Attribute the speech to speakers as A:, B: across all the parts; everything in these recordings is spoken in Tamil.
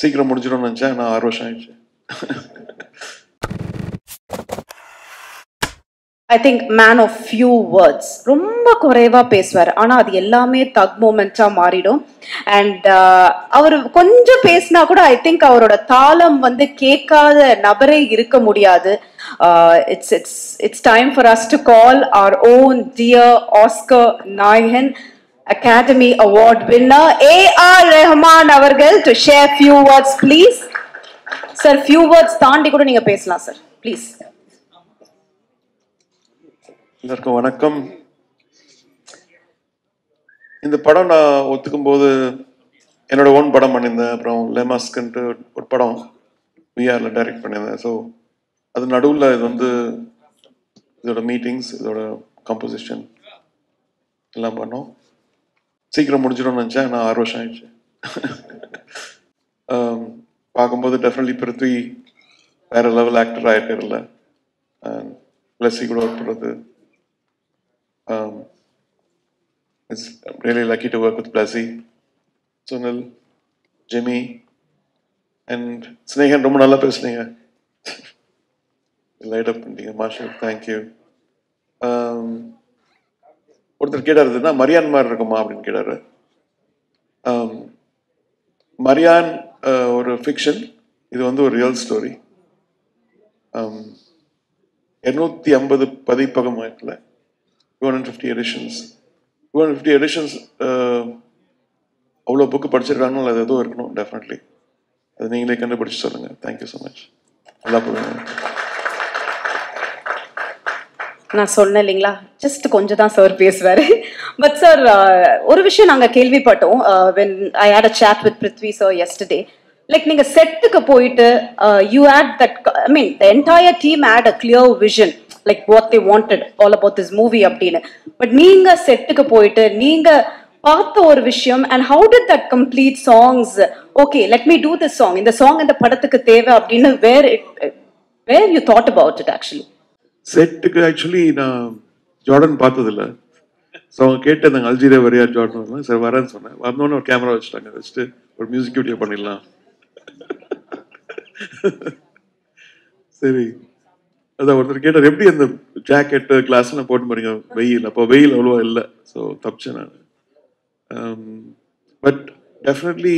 A: சீக்கிரம் முடிஞ்சிடும்னு நினச்சேன். நான் 6 வருஷம் ஆயிடுச்சு.
B: I think man of few words. ரொம்ப குறைவா பேசுவார். ஆனா அது எல்லாமே தக் மூமெண்ட்ஸா மாறிடும். அண்ட் அவர் கொஞ்சம் பேசினா கூட ஐ திங்க் அவரோட தாளம் வந்து கேட்காத நபரே இருக்க முடியாது. It's time for us to call our own dear Oscar Nayan Academy Award winner A.R. Rahman அவர்கள் to share few words please. Sir, few words தாண்டி கூட நீங்க பேசலாம் சார், ப்ளீஸ்.
A: எல்லாருக்கும் வணக்கம். இந்த படம் நான் ஒத்துக்கும் போது என்னோட ஓன் படம் பண்ணியிருந்தேன். அப்புறம் லெமாஸ்க்குன்ட்டு ஒரு படம் விஆர்ல டைரக்ட் பண்ணியிருந்தேன். ஸோ அது நடுவில் இது வந்து இதோட மீட்டிங்ஸ், இதோட கம்போசிஷன் எல்லாம் பண்ணோம். சீக்கிரம் முடிஞ்சிடும்னு நினச்சேன். நான் 6 வருஷம் ஆயிடுச்சு. பார்க்கும்போது டெஃபினெட்லி பிருத்வி வேற லெவல் ஆக்டர் ஆகிட்டு பிளஸ்ஸி கூட ஒர்க் பண்ணுறது. It's really lucky to work with Blasi, Sunil, Jimmy, and Snehan. ரொம்ப நல்லா பேசுனீங்க. லைட் அப் பண்ணிட்டீங்க. Marshal, thank you. ஒருத்தர் கேட்டாருன்னா மரியான் மாதிரி இருக்குமா அப்படின்னு கேட்டாரு. மரியான் ஒரு ஃபிக்ஷன், இது வந்து ஒரு ரியல் ஸ்டோரி. 250 பதிப்பகமாயிட்டுல 250 editions. 250 editions அவ்வளோ புக்கு படிச்சிருக்காங்களோ அது எதுவும் இருக்கணும் டெஃபினெட்லி. அது நீங்களே கண்டுபிடிச்சு சொல்லுங்கள். Thank you so much. நல்லா போடுங்க.
B: நான் சொன்னேன் இல்லைங்களா, ஜஸ்ட் கொஞ்சம் தான் சார் பேசுவார். பட் சார் ஒரு விஷயம் நாங்கள் கேள்விப்பட்டோம். when I had a chat with Prithvi sir yesterday, like நீங்க செட்டுக்கு போயிட்டு you had that, I mean the entire team had a clear vision like what they wanted all about this movie அப்படின்னு. பட் நீங்க செட்டுக்கு போயிட்டு நீங்க பார்த்த ஒரு விஷயம், and how did that complete songs, okay let me do this song, இந்த சாங் இந்த படத்துக்கு தேவை அப்படின்னு where you thought about it actually?
A: செட்டுக்கு ஆக்சுவலி நான் ஜார்டன் பார்த்ததில்ல. ஸோ அவங்க கேட்டதாங்க அல்ஜீரியா வரையா ஜார்டன். சார் வரேன்னு சொன்னேன். வந்தோன்னே ஒரு கேமரா வச்சுட்டாங்க. வச்சுட்டு ஒரு மியூசிக் வீடியோ பண்ணிடலாம். சரி, அதான் ஒருத்தர் கேட்டார் எப்படி அந்த ஜாக்கெட்டு கிளாஸ்லாம் போட்டு போறீங்க வெயில். அப்போ வெயில் அவ்வளோவா இல்லை. ஸோ தப்பிச்சேன் நான். பட் டெஃபினெட்லி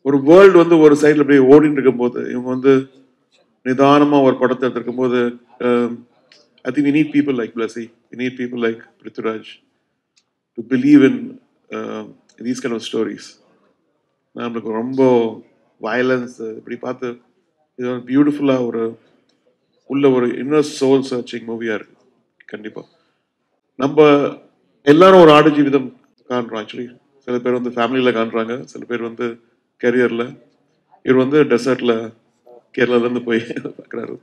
A: ஒரு வேர்ல்டு வந்து ஒரு சைடில் அப்படியே ஓடிட்டு இருக்கும்போது இவங்க வந்து நிதானமாக ஒரு படத்தை எடுத்திருக்கும் போது I think we need people like Blasi, we need people like Prithviraj to believe in these kind of stories. நம்மளுக்கு ரொம்ப வயலன்ஸ் இப்படி பார்த்து இது பியூட்டிஃபுல்லாக உள்ள ஒரு இன்னர் சோல் சர்ச்சிங் மூவியாக இருக்கு. கண்டிப்பாக நம்ம எல்லாரும் ஒரு ஆடு ஜீவிதம் காண்றோம். ஆக்சுவலி சில பேர் வந்து ஃபேமிலியில் காண்றாங்க, சில பேர் வந்து கெரியரில். இவர் வந்து டெசர்ட்டில் கேரளாலேருந்து போய் பார்க்குறாரு.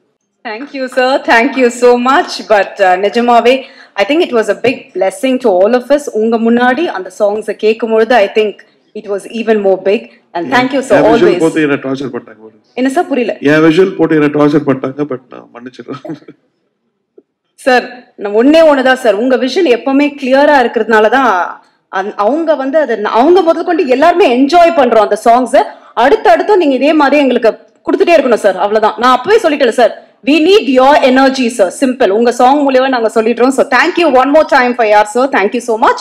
B: Thank you sir, thank you so much. But நிஜமாவே I think it was a big blessing to all of us. உங்க முன்னாடி அந்த songs கேட்கும்போது I think it was even more big, and thank you so always.
A: Visual போட்டு என்ன டார்ச்சர் பண்ணாங்க.
B: என்ன சார் புரியல?
A: ஏன் விஷுவல் போட்டு என்ன டார்ச்சர் பண்ணாங்க. பட் நான் மன்னிச்சிடுறேன்
B: சார். நான் ஒண்ணுதான் சார், உங்க விஷன் எப்பவுமே கிளியரா இருக்கிறதுனால தான் அவங்க வந்து அது அவங்க முதல் கொண்டு எல்லாருமே என்ஜாய் பண்றோம் அந்த சாங்ஸ். அடுத்தடுத்து நீங்க இதே மாதிரி எங்களுக்கு கொடுத்துட்டே இருக்கணும் சார். அவ்வளவுதான். நான் அப்பவே சொல்லிட்டேன் sir, we need your energy sir, simple. உங்க சாங் மூலமா நாங்க சொல்லிடுறோம். So thank you one more time for your sir, thank you so much.